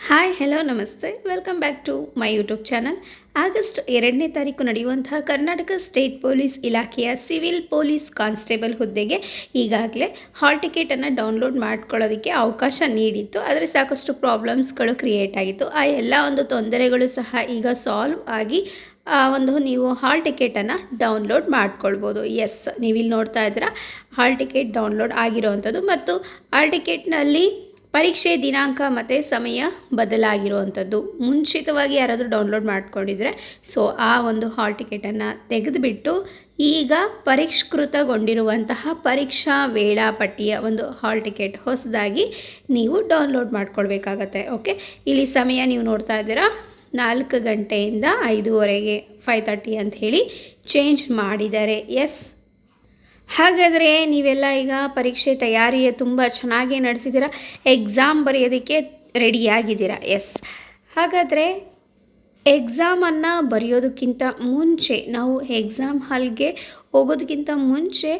Hi hello ನಮಸ್ತೆ welcome back to my YouTube channel. August 2ನೇ ತಾರೀಕು ನಡೆಯುವಂತಹ ಕರ್ನಾಟಕ ಸ್ಟೇಟ್ ಪೊಲೀಸ್ ಇಲಾಖೆಯ ಸಿವಿಲ್ ಪೊಲೀಸ್ ಕಾನ್ಸ್ಟೇಬಲ್ ಹುದ್ದೆಗೆ ಈಗಾಗಲೇ ಹಾಲ್ ಟಿಕೆಟನ್ನು ಡೌನ್ಲೋಡ್ ಮಾಡ್ಕೊಳ್ಳೋದಕ್ಕೆ ಅವಕಾಶ ನೀಡಿತ್ತು. ಆದರೆ ಸಾಕಷ್ಟು ಪ್ರಾಬ್ಲಮ್ಸ್ಗಳು ಕ್ರಿಯೇಟ್ ಆಗಿತ್ತು. ಆ ಎಲ್ಲ ಒಂದು ತೊಂದರೆಗಳು ಸಹ ಈಗ ಸಾಲ್ವ್ ಆಗಿ ನೀವು ಹಾಲ್ ಟಿಕೆಟನ್ನು ಡೌನ್ಲೋಡ್ ಮಾಡ್ಕೊಳ್ಬೋದು. ಎಸ್, ನೀವಿಲ್ಲಿ ನೋಡ್ತಾ ಇದ್ದೀರಾ ಹಾಲ್ ಟಿಕೆಟ್ ಡೌನ್ಲೋಡ್ ಆಗಿರೋವಂಥದ್ದು. ಮತ್ತು ಹಾಲ್ ಟಿಕೆಟ್ನಲ್ಲಿ ಪರೀಕ್ಷೆ ದಿನಾಂಕ ಮತ್ತು ಸಮಯ ಬದಲಾಗಿರುವಂಥದ್ದು. ಮುಂಚಿತವಾಗಿ ಯಾರಾದರೂ ಡೌನ್ಲೋಡ್ ಮಾಡ್ಕೊಂಡಿದ್ರೆ ಆ ಒಂದು ಹಾಲ್ ಟಿಕೆಟನ್ನು ತೆಗೆದುಬಿಟ್ಟು ಈಗ ಪರಿಷ್ಕೃತಗೊಂಡಿರುವಂತಹ ಪರೀಕ್ಷಾ ವೇಳಾಪಟ್ಟಿಯ ಒಂದು ಹಾಲ್ ಟಿಕೆಟ್ ಹೊಸದಾಗಿ ನೀವು ಡೌನ್ಲೋಡ್ ಮಾಡ್ಕೊಳ್ಬೇಕಾಗತ್ತೆ. ಓಕೆ, ಇಲ್ಲಿ ಸಮಯ ನೀವು ನೋಡ್ತಾ ಇದ್ದೀರಾ 4 ಗಂಟೆಯಿಂದ 5:30 5:30 ಅಂತ ಹೇಳಿ ಚೇಂಜ್ ಮಾಡಿದ್ದಾರೆ. ಎಸ್, ಹಾಗಾದರೆ ನೀವೆಲ್ಲ ಈಗ ಪರೀಕ್ಷೆ ತಯಾರಿಯೇ ತುಂಬ ಚೆನ್ನಾಗಿ ನಡೆಸಿದ್ದೀರಾ, ಎಕ್ಸಾಮ್ ಬರೆಯೋದಕ್ಕೆ ರೆಡಿಯಾಗಿದ್ದೀರಾ. ಎಸ್, ಹಾಗಾದರೆ ಎಕ್ಸಾಮನ್ನು ಬರೆಯೋದಕ್ಕಿಂತ ಮುಂಚೆ, ನಾವು ಎಕ್ಸಾಮ್ ಹಾಲ್ಗೆ ಹೋಗೋದಕ್ಕಿಂತ ಮುಂಚೆ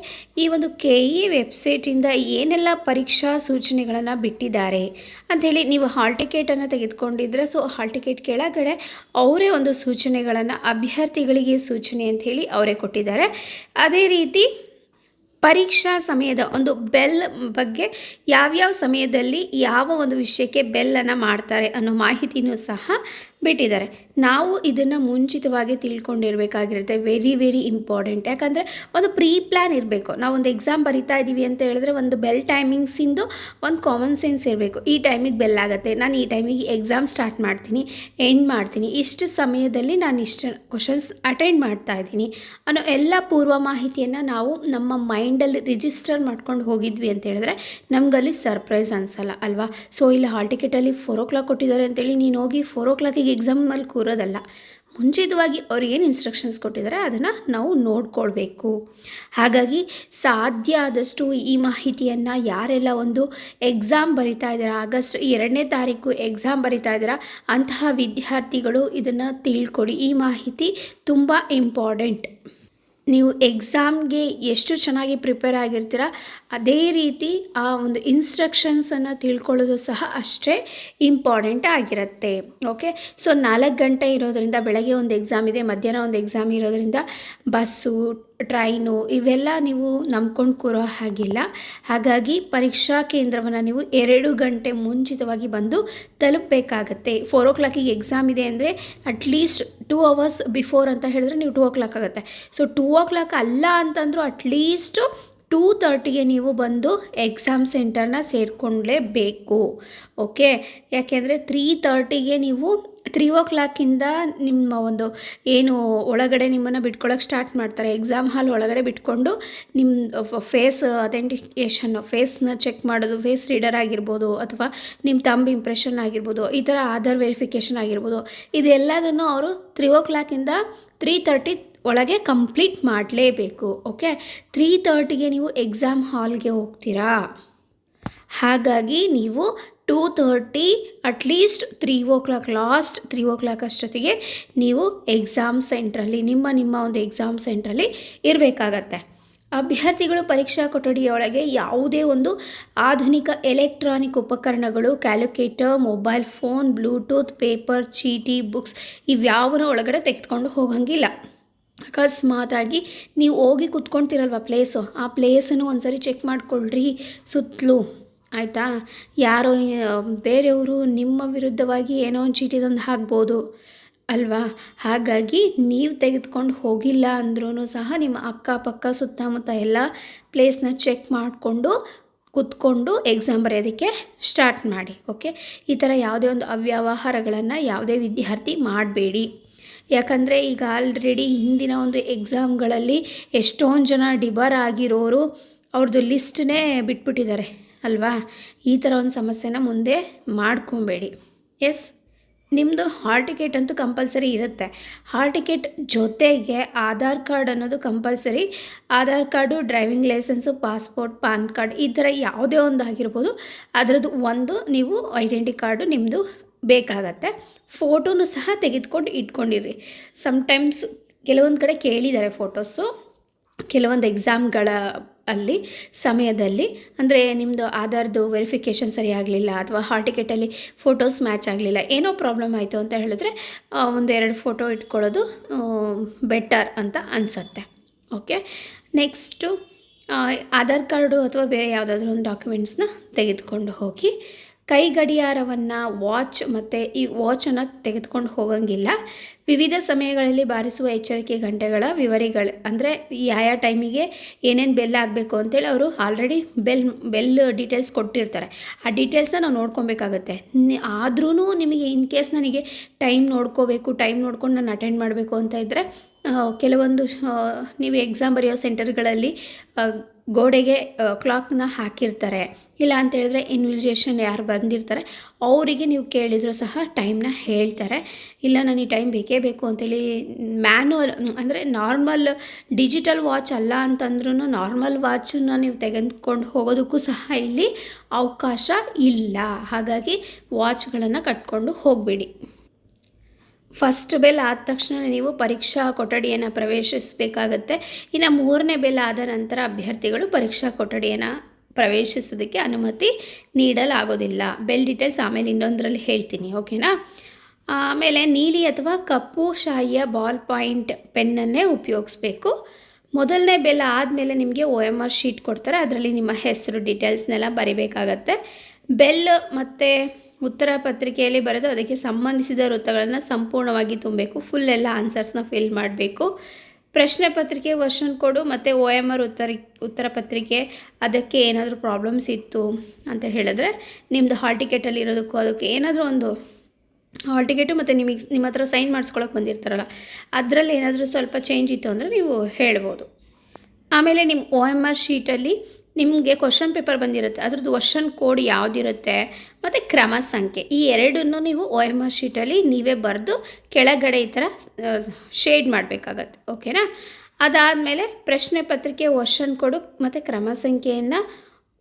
ಈ ಒಂದು KE ವೆಬ್ಸೈಟಿಂದ ಏನೆಲ್ಲ ಪರೀಕ್ಷಾ ಸೂಚನೆಗಳನ್ನು ಬಿಟ್ಟಿದ್ದಾರೆ ಅಂಥೇಳಿ ನೀವು ಹಾಲ್ ಟಿಕೆಟನ್ನು ತೆಗೆದುಕೊಂಡಿದ್ರೆ ಹಾಲ್ ಟಿಕೆಟ್ ಕೆಳಗಡೆ ಅವರೇ ಒಂದು ಸೂಚನೆಗಳನ್ನು, ಅಭ್ಯರ್ಥಿಗಳಿಗೆ ಸೂಚನೆ ಅಂಥೇಳಿ ಅವರೇ ಕೊಟ್ಟಿದ್ದಾರೆ. ಅದೇ ರೀತಿ ಪರೀಕ್ಷಾ ಸಮಯದ ಒಂದು ಬೆಲ್ ಬಗ್ಗೆ, ಯಾವ್ಯಾವ ಸಮಯದಲ್ಲಿ ಯಾವ ಒಂದು ವಿಷಯಕ್ಕೆ ಬೆಲ್ಲನ್ನು ಮಾಡ್ತಾರೆ ಅನ್ನೋ ಮಾಹಿತಿನೂ ಸಹ ಬಿಟ್ಟಿದ್ದಾರೆ. ನಾವು ಇದನ್ನು ಮುಂಚಿತವಾಗಿ ತಿಳ್ಕೊಂಡಿರಬೇಕಾಗಿರುತ್ತೆ. Very very important. ಯಾಕಂದರೆ ಒಂದು ಪ್ರೀ ಪ್ಲ್ಯಾನ್ ಇರಬೇಕು. ನಾವೊಂದು ಎಕ್ಸಾಮ್ ಬರಿತಾ ಇದ್ದೀವಿ ಅಂತ ಹೇಳಿದ್ರೆ ಒಂದು ಬೆಲ್ ಟೈಮಿಂಗ್ಸಿಂದು ಒಂದು ಕಾಮನ್ ಸೆನ್ಸ್ ಇರಬೇಕು. ಈ ಟೈಮಿಗೆ ಬೆಲ್ ಆಗುತ್ತೆ, ನಾನು ಈ ಟೈಮಿಗೆ ಎಕ್ಸಾಮ್ ಸ್ಟಾರ್ಟ್ ಮಾಡ್ತೀನಿ, ಎಂಡ್ ಮಾಡ್ತೀನಿ, ಇಷ್ಟು ಸಮಯದಲ್ಲಿ ನಾನು ಇಷ್ಟು ಕ್ವಶನ್ಸ್ ಅಟೆಂಡ್ ಮಾಡ್ತಾ ಇದ್ದೀನಿ ಅನ್ನೋ ಎಲ್ಲ ಪೂರ್ವ ಮಾಹಿತಿಯನ್ನು ನಾವು ನಮ್ಮ ಮೈಂಡಲ್ಲಿ ರಿಜಿಸ್ಟರ್ ಮಾಡ್ಕೊಂಡು ಹೋಗಿದ್ವಿ ಅಂತ ಹೇಳಿದ್ರೆ ನಮಗಲ್ಲಿ ಸರ್ಪ್ರೈಸ್ ಅನಿಸಲ್ಲ ಅಲ್ವಾ. ಇಲ್ಲಿ ಹಾಲ್ ಟಿಕೆಟಲ್ಲಿ 4 o'clock ಕೊಟ್ಟಿದ್ದಾರೆ ಅಂತೇಳಿ ನೀನು ಹೋಗಿ 4 o'clock ಎಕ್ಸಾಮಲ್ಲಿ ಕೂರೋದಲ್ಲ. ಮುಂಚಿತವಾಗಿ ಅವ್ರು ಏನು ಇನ್ಸ್ಟ್ರಕ್ಷನ್ಸ್ ಕೊಟ್ಟಿದ್ದಾರೆ ಅದನ್ನು ನಾವು ನೋಡ್ಕೊಳ್ಬೇಕು. ಹಾಗಾಗಿ ಸಾಧ್ಯ ಆದಷ್ಟು ಈ ಮಾಹಿತಿಯನ್ನು ಯಾರೆಲ್ಲ ಒಂದು ಎಕ್ಸಾಮ್ ಬರಿತಾ ಇದ್ದಾರೆ, ಆಗಸ್ಟ್ 2ನೇ ತಾರೀಕು ಎಕ್ಸಾಮ್ ಬರಿತಾ ಇದ್ದೀರಾ ಅಂತಹ ವಿದ್ಯಾರ್ಥಿಗಳು ಇದನ್ನು ತಿಳ್ಕೊಳ್ಳಿ. ಈ ಮಾಹಿತಿ ತುಂಬ ಇಂಪಾರ್ಟೆಂಟ್. ನೀವು ಎಕ್ಸಾಮ್ಗೆ ಎಷ್ಟು ಚೆನ್ನಾಗಿ ಪ್ರಿಪೇರ್ ಆಗಿರ್ತೀರ ಅದೇ ರೀತಿ ಆ ಒಂದು ಇನ್ಸ್ಟ್ರಕ್ಷನ್ಸನ್ನು ತಿಳ್ಕೊಳ್ಳೋದು ಸಹ ಅಷ್ಟೇ ಇಂಪಾರ್ಟೆಂಟ್ ಆಗಿರುತ್ತೆ. ಓಕೆ, 4 ಗಂಟೆ ಇರೋದರಿಂದ ಬೆಳಗ್ಗೆ ಒಂದು ಎಕ್ಸಾಮ್ ಇದೆ, ಮಧ್ಯಾಹ್ನ ಒಂದು ಎಕ್ಸಾಮ್ ಇರೋದರಿಂದ ಬಸ್ಸು, ಟ್ರೈನು ಇವೆಲ್ಲ ನೀವು ನಂಬ್ಕೊಂಡು ಕೂರೋ ಹಾಗಿಲ್ಲ. ಹಾಗಾಗಿ ಪರೀಕ್ಷಾ ಕೇಂದ್ರವನ್ನು ನೀವು 2 ಗಂಟೆ ಮುಂಚಿತವಾಗಿ ಬಂದು ತಲುಪಬೇಕಾಗತ್ತೆ. 4 o'clock ಎಕ್ಸಾಮ್ ಇದೆ ಅಂದರೆ ಅಟ್ಲೀಸ್ಟ್ 2 hours ಬಿಫೋರ್ ಅಂತ ಹೇಳಿದ್ರೆ ನೀವು 2 o'clock ಆಗುತ್ತೆ. 2 o'clock ಅಲ್ಲ ಅಂತಂದರೂ ಅಟ್ಲೀಸ್ಟು 2:30 ನೀವು ಬಂದು ಎಕ್ಸಾಮ್ ಸೆಂಟರ್ನ ಸೇರಿಕೊಳ್ಳೇಬೇಕು. ಓಕೆ, ಯಾಕೆಂದರೆ 3:30 ನೀವು 3 o'clock ನಿಮ್ಮ ಒಂದು ಏನು ಒಳಗಡೆ ನಿಮ್ಮನ್ನು ಬಿಟ್ಕೊಳ್ಳೋಕೆ ಸ್ಟಾರ್ಟ್ ಮಾಡ್ತಾರೆ. ಎಕ್ಸಾಮ್ ಹಾಲ್ ಒಳಗಡೆ ಬಿಟ್ಕೊಂಡು ನಿಮ್ಮ ಫೇಸ್ ಅಥೆಂಟಿಕೇಷನ್ನು, ಫೇಸ್ನ ಚೆಕ್ ಮಾಡೋದು, ಫೇಸ್ ರೀಡರ್ ಆಗಿರ್ಬೋದು ಅಥವಾ ನಿಮ್ಮ ತಂಬ್ ಇಂಪ್ರೆಷನ್ ಆಗಿರ್ಬೋದು, ಈ ಥರ ಆಧಾರ್ ವೆರಿಫಿಕೇಷನ್ ಆಗಿರ್ಬೋದು, ಇದೆಲ್ಲದನ್ನು ಅವರು 3 o'clock 3:30 ಒಳಗೆ ಕಂಪ್ಲೀಟ್ ಮಾಡಲೇಬೇಕು. ಓಕೆ, 3:30 ನೀವು ಎಕ್ಸಾಮ್ ಹಾಲ್ಗೆ ಹೋಗ್ತೀರಾ. ಹಾಗಾಗಿ ನೀವು 2:30 ಅಟ್ಲೀಸ್ಟ್ 3 o'clock, ಲಾಸ್ಟ್ 3 o'clock ಅಷ್ಟೊತ್ತಿಗೆ ನೀವು ಎಕ್ಸಾಮ್ ಸೆಂಟ್ರಲ್ಲಿ ನಿಮ್ಮ ಒಂದು ಎಕ್ಸಾಮ್ ಸೆಂಟ್ರಲ್ಲಿ ಇರಬೇಕಾಗತ್ತೆ. ಅಭ್ಯರ್ಥಿಗಳು ಪರೀಕ್ಷಾ ಕೊಠಡಿಯೊಳಗೆ ಯಾವುದೇ ಒಂದು ಆಧುನಿಕ ಎಲೆಕ್ಟ್ರಾನಿಕ್ ಉಪಕರಣಗಳು, calculator, mobile phone, Bluetooth, paper, ಚೀಟಿ, ಬುಕ್ಸ್ ಇವ್ಯಾವನ್ನೂ ಒಳಗಡೆ ತೆಗೆದುಕೊಂಡು ಹೋಗಂಗಿಲ್ಲ. ಅಕಸ್ಮಾತಾಗಿ ನೀವು ಹೋಗಿ ಕುತ್ಕೊಳ್ತಿರಲ್ವ ಪ್ಲೇಸು, ಆ ಪ್ಲೇಸನ್ನು ಒಂದ್ಸರಿ ಚೆಕ್ ಮಾಡಿಕೊಳ್ಳ್ರಿ ಸುತ್ತಲೂ, ಆಯಿತಾ. ಯಾರೋ ಬೇರೆಯವರು ನಿಮ್ಮ ವಿರುದ್ಧವಾಗಿ ಏನೋ ಒಂದು ಚೀಟಿ ತಂದು ಹಾಕ್ಬೋದು ಅಲ್ವಾ. ಹಾಗಾಗಿ ನೀವು ತೆಗೆದುಕೊಂಡು ಹೋಗಿಲ್ಲ ಅಂದ್ರೂ ಸಹ ನಿಮ್ಮ ಅಕ್ಕಪಕ್ಕ ಸುತ್ತಮುತ್ತ ಎಲ್ಲ ಪ್ಲೇಸ್ನ ಚೆಕ್ ಮಾಡಿಕೊಂಡು ಕುತ್ಕೊಂಡು ಎಕ್ಸಾಮ್ ಬರೆಯೋದಕ್ಕೆ ಸ್ಟಾರ್ಟ್ ಮಾಡಿ. ಓಕೆ, ಈ ಥರ ಯಾವುದೇ ಒಂದು ಅವ್ಯವಹಾರಗಳನ್ನು ಯಾವುದೇ ವಿದ್ಯಾರ್ಥಿ ಮಾಡಬೇಡಿ. ಯಾಕಂದರೆ ಈಗ ಆಲ್ರೆಡಿ ಹಿಂದಿನ ಒಂದು ಎಕ್ಸಾಮ್ಗಳಲ್ಲಿ ಎಷ್ಟೊಂದು ಜನ ಡಿಬರ್ ಆಗಿರೋರು ಅವ್ರದ್ದು ಲಿಸ್ಟನ್ನೇ ಬಿಟ್ಬಿಟ್ಟಿದ್ದಾರೆ ಅಲ್ವಾ. ಈ ಥರ ಒಂದು ಸಮಸ್ಯೆನ ಮುಂದೆ ಮಾಡ್ಕೊಬೇಡಿ. ಎಸ್, ನಿಮ್ಮದು ಹಾಲ್ ಟಿಕೆಟ್ ಅಂತೂ ಕಂಪಲ್ಸರಿ ಇರುತ್ತೆ. ಹಾಲ್ ಟಿಕೆಟ್ ಜೊತೆಗೆ ಆಧಾರ್ ಕಾರ್ಡ್ ಅನ್ನೋದು compulsory. Aadhaar card, driving licence, passport, PAN card ಈ ಥರ ಯಾವುದೇ ಒಂದು ಆಗಿರ್ಬೋದು, ಅದರದ್ದು ಒಂದು ನೀವು ಐಡೆಂಟಿ ಕಾರ್ಡು ನಿಮ್ಮದು ಬೇಕಾಗತ್ತೆ. ಫೋಟೋನು ಸಹ ತೆಗೆದುಕೊಂಡು ಇಟ್ಕೊಂಡಿರಿ. ಸಮ್ಟೈಮ್ಸ್ ಕೆಲವೊಂದು ಕಡೆ ಕೇಳಿದ್ದಾರೆ ಫೋಟೋಸು, ಕೆಲವೊಂದು ಎಕ್ಸಾಮ್ಗಳ ಅಲ್ಲಿ ಸಮಯದಲ್ಲಿ ಅಂದರೆ ನಿಮ್ಮದು ಆಧಾರ್ದು ವೆರಿಫಿಕೇಷನ್ ಸರಿ ಆಗಲಿಲ್ಲ ಅಥವಾ ಹಾಲ್ ಟಿಕೆಟಲ್ಲಿ ಫೋಟೋಸ್ ಮ್ಯಾಚ್ ಆಗಲಿಲ್ಲ, ಏನೋ ಪ್ರಾಬ್ಲಮ್ ಆಯಿತು ಅಂತ ಹೇಳಿದ್ರೆ ಒಂದು 2 ಫೋಟೋ ಇಟ್ಕೊಳ್ಳೋದು ಬೆಟರ್ ಅಂತ ಅನಿಸುತ್ತೆ. ಓಕೆ, ನೆಕ್ಸ್ಟು ಆಧಾರ್ ಕಾರ್ಡು ಅಥವಾ ಬೇರೆ ಯಾವುದಾದ್ರೂ ಒಂದು ಡಾಕ್ಯುಮೆಂಟ್ಸ್ನ ತೆಗೆದುಕೊಂಡು ಹೋಗಿ. ಕೈ ಗಡಿಯಾರವನ್ನು, ವಾಚ್ ಮತ್ತು ಈ ವಾಚನ್ನು ತೆಗೆದುಕೊಂಡು ಹೋಗೋಂಗಿಲ್ಲ. ವಿವಿಧ ಸಮಯಗಳಲ್ಲಿ ಬಾರಿಸುವ ಎಚ್ಚರಿಕೆ ಗಂಟೆಗಳ ವಿವರಿಗಳು ಅಂದರೆ ಯಾವ ಟೈಮಿಗೆ ಏನೇನು ಬೆಲ್ ಆಗಬೇಕು ಅಂತೇಳಿ ಅವರು ಆಲ್ರೆಡಿ ಬೆಲ್ ಡೀಟೇಲ್ಸ್ ಕೊಟ್ಟಿರ್ತಾರೆ. ಆ ಡೀಟೇಲ್ಸ್ನ ನಾವು ನೋಡ್ಕೊಬೇಕಾಗತ್ತೆ. ಆದ್ರೂ ನಿಮಗೆ ಇನ್ ಕೇಸ್ ನನಗೆ ಟೈಮ್ ನೋಡ್ಕೊಂಡು ನಾನು ಅಟೆಂಡ್ ಮಾಡಬೇಕು ಅಂತ ಇದ್ದರೆ ಕೆಲವೊಂದು ನೀವು ಎಕ್ಸಾಮ್ ಬರೆಯೋ ಸೆಂಟರ್ಗಳಲ್ಲಿ ಗೋಡೆಗೆ ಕ್ಲಾಕ್ನ ಹಾಕಿರ್ತಾರೆ. ಇಲ್ಲ ಅಂತ ಹೇಳಿದ್ರೆ ಇನ್ವಿಟೇಷನ್ ಯಾರು ಬಂದಿರ್ತಾರೆ ಅವರಿಗೆ ನೀವು ಕೇಳಿದರೂ ಸಹ ಟೈಮ್ನ ಹೇಳ್ತಾರೆ. ಇಲ್ಲ ನನಗೆ ಟೈಮ್ ಬೇಕೇ ಬೇಕು ಅಂತೇಳಿ ಮ್ಯಾನ್ಯುವಲ್ ಅಂದರೆ ನಾರ್ಮಲ್ ಡಿಜಿಟಲ್ ವಾಚ್ ಅಲ್ಲ ಅಂತಂದ್ರೂ ನಾರ್ಮಲ್ ವಾಚನ್ನ ನೀವು ತೆಗೆದುಕೊಂಡು ಹೋಗೋದಕ್ಕೂ ಸಹ ಇಲ್ಲಿ ಅವಕಾಶ ಇಲ್ಲ. ಹಾಗಾಗಿ ವಾಚ್ಗಳನ್ನು ಕಟ್ಕೊಂಡು ಹೋಗಬೇಡಿ. ಫಸ್ಟ್ ಬೆಲ್ ಆದ ತಕ್ಷಣ ನೀವು ಪರೀಕ್ಷಾ ಕೊಠಡಿಯನ್ನು ಪ್ರವೇಶಿಸಬೇಕಾಗತ್ತೆ. ಇನ್ನು 3ನೇ ಬೆಲ್ ಆದ ನಂತರ ಅಭ್ಯರ್ಥಿಗಳು ಪರೀಕ್ಷಾ ಕೊಠಡಿಯನ್ನು ಪ್ರವೇಶಿಸೋದಕ್ಕೆ ಅನುಮತಿ ನೀಡಲಾಗೋದಿಲ್ಲ. ಬೆಲ್ ಡೀಟೇಲ್ಸ್ ಆಮೇಲೆ ಇನ್ನೊಂದರಲ್ಲಿ ಹೇಳ್ತೀನಿ, ಓಕೆನಾ. ಆಮೇಲೆ ನೀಲಿ ಅಥವಾ ಕಪ್ಪು ಶಾಯಿಯ ಬಾಲ್ ಪಾಯಿಂಟ್ ಪೆನ್ನನ್ನೇ ಉಪಯೋಗಿಸ್ಬೇಕು. ಮೊದಲನೇ ಬೆಲ್ ಆದಮೇಲೆ ನಿಮಗೆ OMR ಶೀಟ್ ಕೊಡ್ತಾರೆ, ಅದರಲ್ಲಿ ನಿಮ್ಮ ಹೆಸರು ಡೀಟೇಲ್ಸ್ನೆಲ್ಲ ಬರಿಬೇಕಾಗತ್ತೆ. ಬೆಲ್ ಮತ್ತು ಉತ್ತರ ಪತ್ರಿಕೆಯಲ್ಲಿ ಬರೆದು ಅದಕ್ಕೆ ಸಂಬಂಧಿಸಿದ ವೃತ್ತಗಳನ್ನು ಸಂಪೂರ್ಣವಾಗಿ ತುಂಬಬೇಕು. ಫುಲ್ ಎಲ್ಲ ಆನ್ಸರ್ಸ್ನ ಫಿಲ್ ಮಾಡಬೇಕು. ಪ್ರಶ್ನೆ ಪತ್ರಿಕೆ, ವರ್ಷನ್ ಕೋಡು ಮತ್ತು OMR ಉತ್ತರ ಪತ್ರಿಕೆ ಅದಕ್ಕೆ ಏನಾದರೂ ಪ್ರಾಬ್ಲಮ್ಸ್ ಇತ್ತು ಅಂತ ಹೇಳಿದ್ರೆ ನಿಮ್ಮದು ಹಾಲ್ ಟಿಕೆಟಲ್ಲಿ ಇರೋದಕ್ಕೂ ಅದಕ್ಕೆ ಏನಾದರೂ ಒಂದು ಹಾಲ್ ಟಿಕೆಟು ಮತ್ತು ನಿಮ್ಮ ಹತ್ರ ಸೈನ್ ಮಾಡಿಸ್ಕೊಳಕ್ಕೆ ಬಂದಿರ್ತಾರಲ್ಲ ಅದರಲ್ಲಿ ಏನಾದರೂ ಸ್ವಲ್ಪ ಚೇಂಜ್ ಇತ್ತು ಅಂದರೆ ನೀವು ಹೇಳ್ಬೋದು. ಆಮೇಲೆ ನಿಮ್ಮ OMR ಶೀಟಲ್ಲಿ ನಿಮಗೆ ಕ್ವಶನ್ ಪೇಪರ್ ಬಂದಿರುತ್ತೆ, ಅದ್ರದ್ದು ವರ್ಷನ್ ಕೋಡ್ ಯಾವುದಿರುತ್ತೆ ಮತ್ತು ಕ್ರಮ ಸಂಖ್ಯೆ, ಈ ಎರಡನ್ನೂ ನೀವು OMR ಶೀಟಲ್ಲಿ ನೀವೇ ಬರೆದು ಕೆಳಗಡೆ ಈ ಥರ ಶೇಡ್ ಮಾಡಬೇಕಾಗತ್ತೆ, ಓಕೆನಾ. ಅದಾದಮೇಲೆ ಪ್ರಶ್ನೆ ಪತ್ರಿಕೆ, ವರ್ಷನ್ ಕೋಡು ಮತ್ತು ಕ್ರಮ ಸಂಖ್ಯೆಯನ್ನು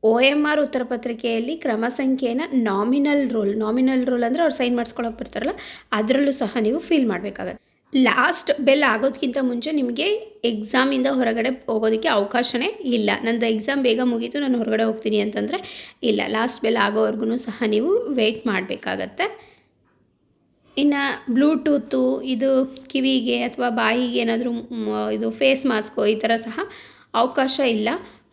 OMR ಉತ್ತರ ಪತ್ರಿಕೆಯಲ್ಲಿ ಕ್ರಮ ಸಂಖ್ಯೆಯನ್ನು ನಾಮಿನಲ್ ರೂಲ್ ಅಂದರೆ ಅವ್ರು ಸೈನ್ ಮಾಡಿಸ್ಕೊಳಕ್ಕೆ ಬರ್ತಾರಲ್ಲ ಅದರಲ್ಲೂ ಸಹ ನೀವು ಫಿಲ್ ಮಾಡಬೇಕಾಗತ್ತೆ. ಲಾಸ್ಟ್ ಬೆಲ್ ಆಗೋದಕ್ಕಿಂತ ಮುಂಚೆ ನಿಮಗೆ ಎಕ್ಸಾಮಿಂದ ಹೊರಗಡೆ ಹೋಗೋದಕ್ಕೆ ಅವಕಾಶವೇ ಇಲ್ಲ. ನಂದು ಎಕ್ಸಾಮ್ ಬೇಗ ಮುಗೀತು, ನಾನು ಹೊರಗಡೆ ಹೋಗ್ತೀನಿ ಅಂತಂದರೆ ಇಲ್ಲ, ಲಾಸ್ಟ್ ಬೆಲ್ ಆಗೋವರೆಗೂ ಸಹ ನೀವು ವೆಯ್ಟ್ ಮಾಡಬೇಕಾಗತ್ತೆ. ಇನ್ನು ಬ್ಲೂಟೂತು, ಇದು ಕಿವಿಗೆ ಅಥವಾ ಬಾಯಿಗೆ ಏನಾದರೂ ಇದು ಫೇಸ್ ಮಾಸ್ಕು ಈ ಥರ ಸಹ ಅವಕಾಶ ಇಲ್ಲ.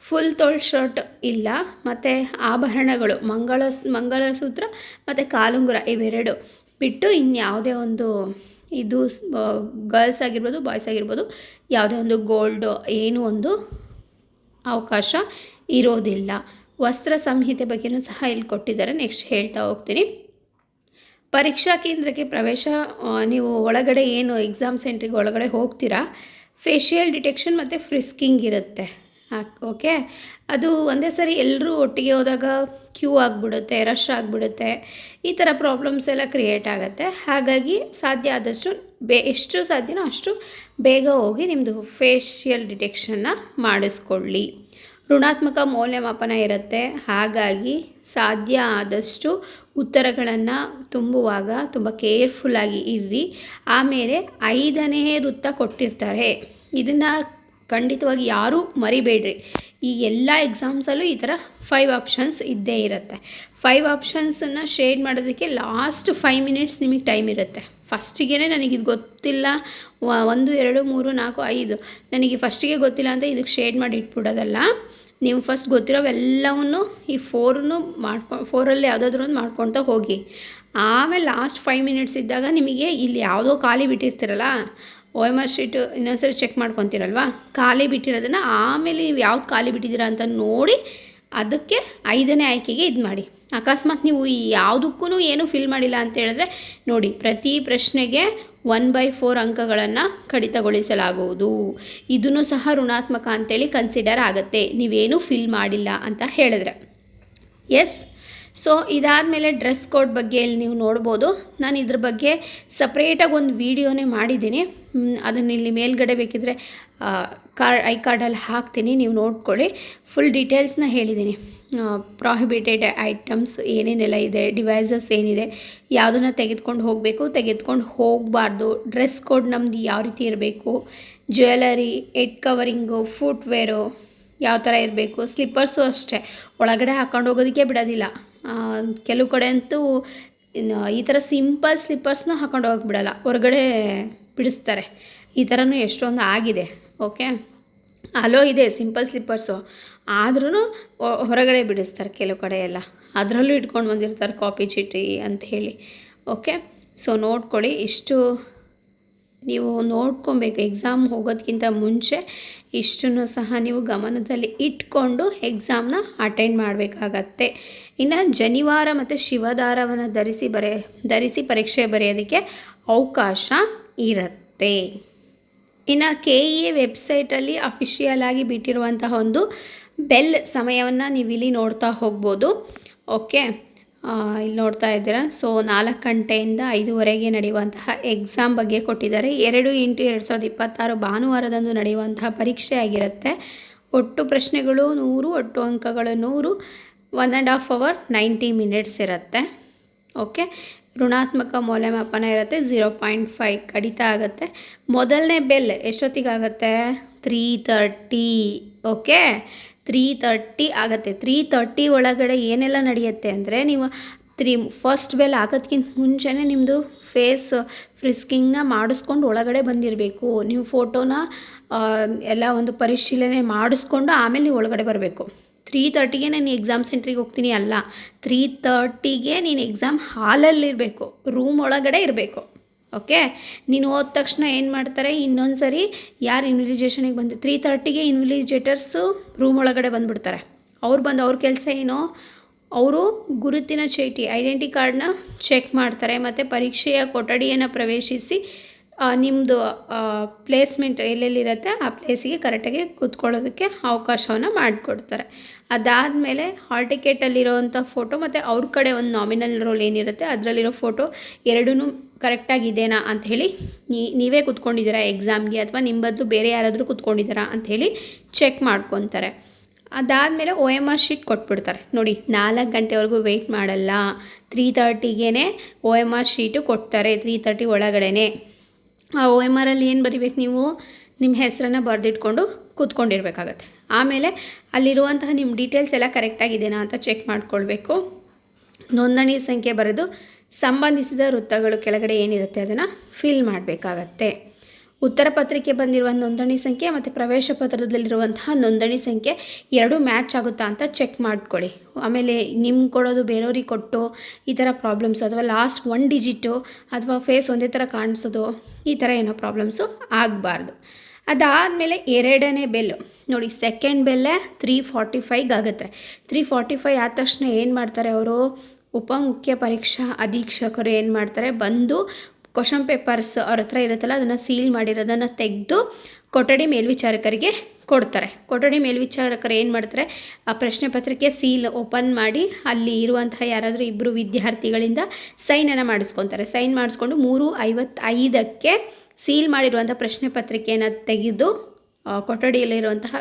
ಫುಲ್ ತೋಳ್ ಶರ್ಟ್ ಇಲ್ಲ. ಮತ್ತು ಆಭರಣಗಳು ಮಂಗಲಸೂತ್ರ ಮತ್ತು ಕಾಲುಂಗುರ ಇವೆರಡು ಬಿಟ್ಟು ಇನ್ಯಾವುದೇ ಒಂದು ಇದು ಗರ್ಲ್ಸ್ ಆಗಿರ್ಬೋದು ಬಾಯ್ಸ್ ಆಗಿರ್ಬೋದು ಯಾವುದೇ ಒಂದು ಗೋಲ್ಡು ಏನೂ ಒಂದು ಅವಕಾಶ ಇರೋದಿಲ್ಲ. ವಸ್ತ್ರ ಸಂಹಿತೆ ಬಗ್ಗೆಯೂ ಸಹ ಇಲ್ಲಿ ಕೊಟ್ಟಿದ್ದಾರೆ, ನೆಕ್ಸ್ಟ್ ಹೇಳ್ತಾ ಹೋಗ್ತೀನಿ. ಪರೀಕ್ಷಾ ಕೇಂದ್ರಕ್ಕೆ ಪ್ರವೇಶ ನೀವು ಒಳಗಡೆ ಏನು ಎಕ್ಸಾಮ್ ಸೆಂಟ್ರಿಗೆ ಒಳಗಡೆ ಹೋಗ್ತೀರಾ, ಫೇಶಿಯಲ್ ಡಿಟೆಕ್ಷನ್ ಮತ್ತು ಫ್ರಿಸ್ಕಿಂಗ್ ಇರುತ್ತೆ, ಓಕೆ. ಅದು ಒಂದೇ ಸರಿ ಎಲ್ಲರೂ ಒಟ್ಟಿಗೆ ಹೋದಾಗ ಕ್ಯೂ ಆಗಿಬಿಡುತ್ತೆ, ರಶ್ ಆಗಿಬಿಡುತ್ತೆ, ಈ ಥರ ಪ್ರಾಬ್ಲಮ್ಸ್ ಎಲ್ಲ ಕ್ರಿಯೇಟ್ ಆಗುತ್ತೆ. ಹಾಗಾಗಿ ಸಾಧ್ಯ ಆದಷ್ಟು ಎಷ್ಟು ಸಾಧ್ಯನೋ ಅಷ್ಟು ಬೇಗ ಹೋಗಿ ನಿಮ್ಮದು ಫೇಶಿಯಲ್ ಡಿಟೆಕ್ಷನ್ನ ಮಾಡಿಸ್ಕೊಳ್ಳಿ. ಋಣಾತ್ಮಕ ಮೌಲ್ಯಮಾಪನ ಇರುತ್ತೆ, ಹಾಗಾಗಿ ಸಾಧ್ಯ ಆದಷ್ಟು ಉತ್ತರಗಳನ್ನು ತುಂಬುವಾಗ ತುಂಬ ಕೇರ್ಫುಲ್ಲಾಗಿ ಇರ್ರಿ. ಆಮೇಲೆ 5ನೇ ವೃತ್ತ ಕೊಟ್ಟಿರ್ತಾರೆ, ಇದನ್ನು ಖಂಡಿತವಾಗಿ ಯಾರೂ ಮರಿಬೇಡ್ರಿ. ಈ ಎಲ್ಲ ಎಕ್ಸಾಮ್ಸಲ್ಲೂ ಈ ಥರ 5 ಆಪ್ಷನ್ಸ್ ಇದ್ದೇ ಇರುತ್ತೆ. 5 ಆಪ್ಷನ್ಸನ್ನು ಶೇಡ್ ಮಾಡೋದಕ್ಕೆ ಲಾಸ್ಟ್ 5 ಮಿನಿಟ್ಸ್ ನಿಮಗೆ ಟೈಮ್ ಇರುತ್ತೆ. ಫಸ್ಟಿಗೆ ನನಗಿದು ಗೊತ್ತಿಲ್ಲ 1 2 3 4 5 ನನಗೆ ಫಸ್ಟಿಗೆ ಗೊತ್ತಿಲ್ಲ ಅಂತ ಇದಕ್ಕೆ ಶೇಡ್ ಮಾಡಿ ಇಟ್ಬಿಡೋದಲ್ಲ. ನೀವು ಫಸ್ಟ್ ಗೊತ್ತಿರೋವೆಲ್ಲವನ್ನು ಈ 4ರಲ್ಲಿ ಯಾವುದಾದ್ರೂ ಒಂದು ಮಾಡ್ಕೊಳ್ತಾ ಹೋಗಿ. ಆಮೇಲೆ ಲಾಸ್ಟ್ 5 ಮಿನಿಟ್ಸ್ ಇದ್ದಾಗ ನಿಮಗೆ ಇಲ್ಲಿ ಯಾವುದೋ ಖಾಲಿ ಬಿಟ್ಟಿರ್ತೀರಲ್ಲ OMR ಶೀಟು ಇನ್ನೊಂದ್ಸರಿ ಚೆಕ್ ಮಾಡ್ಕೊತೀರಲ್ವ, ಖಾಲಿ ಬಿಟ್ಟಿರೋದನ್ನು ಆಮೇಲೆ ನೀವು ಯಾವ್ದು ಖಾಲಿ ಬಿಟ್ಟಿದ್ದೀರಾ ಅಂತ ನೋಡಿ ಅದಕ್ಕೆ 5ನೇ ಆಯ್ಕೆಗೆ ಇದು ಮಾಡಿ. ಅಕಸ್ಮಾತ್ ನೀವು ಯಾವುದಕ್ಕೂ ಏನೂ ಫಿಲ್ ಮಾಡಿಲ್ಲ ಅಂತ ಹೇಳಿದ್ರೆ ನೋಡಿ, ಪ್ರತಿ ಪ್ರಶ್ನೆಗೆ 1/4 ಅಂಕಗಳನ್ನು ಕಡಿತಗೊಳಿಸಲಾಗುವುದು. ಇದನ್ನು ಸಹ ಋಣಾತ್ಮಕ ಅಂತೇಳಿ ಕನ್ಸಿಡರ್ ಆಗುತ್ತೆ ನೀವೇನೂ ಫಿಲ್ ಮಾಡಿಲ್ಲ ಅಂತ ಹೇಳಿದ್ರೆ. ಎಸ್, ಸೊ ಇದಾದಮೇಲೆ ಡ್ರೆಸ್ ಕೋಡ್ ಬಗ್ಗೆ ಇಲ್ಲಿ ನೀವು ನೋಡ್ಬೋದು. ನಾನು ಇದ್ರ ಬಗ್ಗೆ ಸಪ್ರೇಟಾಗಿ ಒಂದು ವೀಡಿಯೋನೇ ಮಾಡಿದ್ದೀನಿ, ಅದನ್ನು ಇಲ್ಲಿ ಮೇಲ್ಗಡೆ ಬೇಕಿದ್ದರೆ ಐ ಕಾರ್ಡಲ್ಲಿ ಹಾಕ್ತೀನಿ, ನೀವು ನೋಡ್ಕೊಳ್ಳಿ. ಫುಲ್ ಡೀಟೇಲ್ಸ್ನ ಹೇಳಿದ್ದೀನಿ. ಪ್ರಾಹಿಬಿಟೆಡ್ ಐಟಮ್ಸ್ ಏನೇನೆಲ್ಲ ಇದೆ, ಡಿವೈಸಸ್ ಏನಿದೆ, ಯಾವುದನ್ನು ತೆಗೆದುಕೊಂಡು ಹೋಗಬೇಕು, ತೆಗೆದುಕೊಂಡು ಹೋಗಬಾರ್ದು, ಡ್ರೆಸ್ ಕೋಡ್ ನಮ್ಮದು ಯಾವ ರೀತಿ ಇರಬೇಕು, ಜ್ಯುವೆಲರಿ, ಹೆಡ್ ಕವರಿಂಗು, ಫುಟ್ವೇರು ಯಾವ ಥರ ಇರಬೇಕು. ಸ್ಲಿಪ್ಪರ್ಸು ಅಷ್ಟೇ, ಒಳಗಡೆ ಹಾಕ್ಕೊಂಡು ಹೋಗೋದಕ್ಕೆ ಬಿಡೋದಿಲ್ಲ. ಕೆಲವು ಕಡೆ ಅಂತೂ ಈ ಥರ ಸಿಂಪಲ್ ಸ್ಲಿಪ್ಪರ್ಸ್ನೂ ಹಾಕ್ಕೊಂಡು ಹೋಗಕ್ಕೆ ಬಿಡೋಲ್ಲ, ಹೊರಗಡೆ ಬಿಡಿಸ್ತಾರೆ. ಈ ಥರನೂ ಎಷ್ಟೊಂದು ಆಗಿದೆ. ಓಕೆ, ಅಲೋ ಇದೆ ಸಿಂಪಲ್ ಸ್ಲಿಪ್ಪರ್ಸು, ಆದ್ರೂ ಹೊರಗಡೆ ಬಿಡಿಸ್ತಾರೆ ಕೆಲವು ಕಡೆ ಎಲ್ಲ. ಅದರಲ್ಲೂ ಇಟ್ಕೊಂಡು ಬಂದಿರ್ತಾರೆ ಕಾಪಿ ಚೀಟಿ ಅಂತ ಹೇಳಿ. ಓಕೆ, ಸೊ ನೋಡ್ಕೊಳ್ಳಿ, ಇಷ್ಟು ನೀವು ನೋಡ್ಕೊಬೇಕು. ಎಕ್ಸಾಮ್ ಹೋಗೋದಕ್ಕಿಂತ ಮುಂಚೆ ಇಷ್ಟನ್ನು ಸಹ ನೀವು ಗಮನದಲ್ಲಿ ಇಟ್ಕೊಂಡು ಎಕ್ಸಾಮ್ನ ಅಟೆಂಡ್ ಮಾಡಬೇಕಾಗತ್ತೆ. ಇನ್ನು ಶನಿವಾರ ಮತ್ತು ಶಿವದಾರವನ್ನು ಧರಿಸಿ ಪರೀಕ್ಷೆ ಬರೆಯೋದಕ್ಕೆ ಅವಕಾಶ ಇರುತ್ತೆ. ಇನ್ನು KEA ವೆಬ್ಸೈಟಲ್ಲಿ ಅಫಿಷಿಯಲ್ ಆಗಿ ಬಿಟ್ಟಿರುವಂತಹ ಒಂದು ಬೆಲ್ ಸಮಯವನ್ನು ನೀವು ಇಲ್ಲಿ ನೋಡ್ತಾ ಹೋಗ್ಬೋದು. ಓಕೆ, ಇಲ್ಲಿ ನೋಡ್ತಾ ಇದ್ದೀರಾ. ಸೊ 4 ಗಂಟೆಯಿಂದ 5:30 ನಡೆಯುವಂತಹ ಎಕ್ಸಾಮ್ ಬಗ್ಗೆ ಕೊಟ್ಟಿದ್ದಾರೆ. 2/8/2026 ಭಾನುವಾರದಂದು ನಡೆಯುವಂತಹ ಪರೀಕ್ಷೆ ಆಗಿರುತ್ತೆ. ಒಟ್ಟು ಪ್ರಶ್ನೆಗಳು 100, ಒಟ್ಟು ಅಂಕಗಳು 100, 1.5 hour 90 minutes ಇರುತ್ತೆ. ಓಕೆ, ಋಣಾತ್ಮಕ ಮೌಲ್ಯಮಾಪನ ಇರುತ್ತೆ, 0.5 ಕಡಿತ ಆಗುತ್ತೆ. ಮೊದಲನೇ ಬೆಲ್ ಎಷ್ಟೊತ್ತಿಗಾಗುತ್ತೆ? 3:30. ಓಕೆ, 3:30 ಆಗುತ್ತೆ. 3:30 ಒಳಗಡೆ ಏನೆಲ್ಲ ನಡೆಯುತ್ತೆ ಅಂದರೆ, ನೀವು ಫಸ್ಟ್ ಬೆಲ್ ಆಗೋದಕ್ಕಿಂತ ಮುಂಚೆನೇ ನಿಮ್ಮದು ಫೇಸ್ ಫ್ರಿಸ್ಕಿಂಗ್ನ ಮಾಡಿಸ್ಕೊಂಡು ಒಳಗಡೆ ಬಂದಿರಬೇಕು. ನೀವು ಫೋಟೋನ ಎಲ್ಲ ಒಂದು ಪರಿಶೀಲನೆ ಮಾಡಿಸ್ಕೊಂಡು ಆಮೇಲೆ ನೀವು ಒಳಗಡೆ ಬರಬೇಕು. 3:30ಗೆ ನಾನು ಎಕ್ಸಾಮ್ ಸೆಂಟ್ರಿಗೆ ಹೋಗ್ತೀನಿ ಅಲ್ಲ, 3:30ಗೆ ನೀನು ಎಕ್ಸಾಮ್ ಹಾಲಲ್ಲಿರಬೇಕು, ರೂಮ್ ಒಳಗಡೆ ಇರಬೇಕು. ಓಕೆ, ನೀನು ಹೋದ ತಕ್ಷಣ ಏನು ಮಾಡ್ತಾರೆ, ಇನ್ನೊಂದು ಸರಿ ಯಾರು ಇನ್ವಿಜಿಲೇಷನಿಗೆ ಬಂದು 3:30ಗೆ ಇನ್ವಿಜಿಲೇಟರ್ಸು ರೂಮ್ ಒಳಗಡೆ ಬಂದುಬಿಡ್ತಾರೆ. ಅವ್ರ ಕೆಲಸ ಏನು, ಅವರು ಗುರುತಿನ ಚೀಟಿ ಐಡೆಂಟಿ ಕಾರ್ಡ್ನ ಚೆಕ್ ಮಾಡ್ತಾರೆ ಮತ್ತು ಪರೀಕ್ಷೆಯ ಕೊಠಡಿಯನ್ನು ಪ್ರವೇಶಿಸಿ ನಿಮ್ಮದು ಪ್ಲೇಸ್ಮೆಂಟ್ ಎಲ್ಲೆಲ್ಲಿರುತ್ತೆ ಆ ಪ್ಲೇಸಿಗೆ ಕರೆಕ್ಟಾಗಿ ಕೂತ್ಕೊಳ್ಳೋದಕ್ಕೆ ಅವಕಾಶವನ್ನು ಮಾಡಿಕೊಡ್ತಾರೆ. ಅದಾದಮೇಲೆ ಹಾಲ್ ಟಿಕೆಟಲ್ಲಿರೋವಂಥ ಫೋಟೋ ಮತ್ತು ಅವ್ರ ಕಡೆ ಒಂದು ನಾಮಿನಲ್ ರೋಲ್ ಏನಿರುತ್ತೆ ಅದರಲ್ಲಿರೋ ಫೋಟೋ ಎರಡೂ ಕರೆಕ್ಟಾಗಿದೆನಾ ಅಂಥೇಳಿ ನೀವೇ ಕೂತ್ಕೊಂಡಿದ್ದೀರಾ ಎಕ್ಸಾಮ್ಗೆ ಅಥವಾ ನಿಮ್ಮ ಬದಲು ಬೇರೆ ಯಾರಾದರೂ ಕೂತ್ಕೊಂಡಿದ್ದೀರಾ ಅಂಥೇಳಿ ಚೆಕ್ ಮಾಡ್ಕೊತಾರೆ. ಅದಾದಮೇಲೆ OMR ಶೀಟ್ ಕೊಟ್ಬಿಡ್ತಾರೆ. ನೋಡಿ, 4 ಗಂಟೆವರೆಗೂ ವೆಯ್ಟ್ ಮಾಡಲ್ಲ, 3:30ಗೆ OMR ಶೀಟು ಕೊಡ್ತಾರೆ. 3:30 ಒಳಗಡೆ ಆ OMRಲ್ಲಿ ಏನು ಬರಿಬೇಕು, ನೀವು ನಿಮ್ಮ ಹೆಸರನ್ನು ಬರೆದಿಟ್ಕೊಂಡು ಕೂತ್ಕೊಂಡಿರ್ಬೇಕಾಗತ್ತೆ. ಆಮೇಲೆ ಅಲ್ಲಿರುವಂತಹ ನಿಮ್ಮ ಡೀಟೇಲ್ಸ್ ಎಲ್ಲ ಕರೆಕ್ಟಾಗಿದೆನಾ ಅಂತ ಚೆಕ್ ಮಾಡ್ಕೊಳ್ಬೇಕು. ನೋಂದಣಿ ಸಂಖ್ಯೆ ಬರೆದು ಸಂಬಂಧಿಸಿದ ವೃತ್ತಗಳು ಕೆಳಗಡೆ ಏನಿರುತ್ತೆ ಅದನ್ನು ಫಿಲ್ ಮಾಡಬೇಕಾಗತ್ತೆ. ಉತ್ತರ ಪತ್ರಿಕೆ ಬಂದಿರುವ ನೋಂದಣಿ ಸಂಖ್ಯೆ ಮತ್ತು ಪ್ರವೇಶ ಪತ್ರದಲ್ಲಿರುವಂತಹ ನೋಂದಣಿ ಸಂಖ್ಯೆ ಎರಡೂ ಮ್ಯಾಚ್ ಆಗುತ್ತಾ ಅಂತ ಚೆಕ್ ಮಾಡ್ಕೊಳ್ಳಿ. ಆಮೇಲೆ ನಿಮ್ಗೆ ಕೊಡೋದು ಬೇರೆಯವ್ರಿಗೆ ಕೊಟ್ಟು ಈ ಥರ ಪ್ರಾಬ್ಲಮ್ಸು ಅಥವಾ ಲಾಸ್ಟ್ 1 ಡಿಜಿಟು ಅಥವಾ ಫೇಸ್ ಒಂದೇ ಥರ ಕಾಣಿಸೋದು ಈ ಥರ ಏನೋ ಪ್ರಾಬ್ಲಮ್ಸು ಆಗಬಾರ್ದು. ಅದಾದಮೇಲೆ 2ನೇ ಬೆಲ್ಲು ನೋಡಿ, ಸೆಕೆಂಡ್ ಬೆಲ್ಲೇ 3:45 ಆಗುತ್ತೆ. 3:45 ಆದ ತಕ್ಷಣ ಏನು ಮಾಡ್ತಾರೆ, ಅವರು ಉಪಮುಖ್ಯ ಪರೀಕ್ಷಾ ಅಧೀಕ್ಷಕರು ಏನು ಮಾಡ್ತಾರೆ, ಬಂದು ಕ್ವಶನ್ ಪೇಪರ್ಸ್ ಅವ್ರ ಹತ್ರ ಇರುತ್ತಲ್ಲ ಅದನ್ನು ಸೀಲ್ ಮಾಡಿರೋದನ್ನು ತೆಗೆದು ಕೊಠಡಿ ಮೇಲ್ವಿಚಾರಕರಿಗೆ ಕೊಡ್ತಾರೆ. ಕೊಠಡಿ ಮೇಲ್ವಿಚಾರಕರು ಏನು ಮಾಡ್ತಾರೆ, ಆ ಪ್ರಶ್ನೆ ಪತ್ರಿಕೆ ಸೀಲ್ ಓಪನ್ ಮಾಡಿ ಅಲ್ಲಿ ಇರುವಂತಹ ಯಾರಾದರೂ 2 ವಿದ್ಯಾರ್ಥಿಗಳಿಂದ ಸೈನನ್ನು ಮಾಡಿಸ್ಕೊತಾರೆ. ಸೈನ್ ಮಾಡಿಸ್ಕೊಂಡು 3:55ಕ್ಕೆ ಸೀಲ್ ಮಾಡಿರುವಂಥ ಪ್ರಶ್ನೆ ಪತ್ರಿಕೆಯನ್ನು ತೆಗೆದು ಕೊಠಡಿಯಲ್ಲಿರುವಂತಹ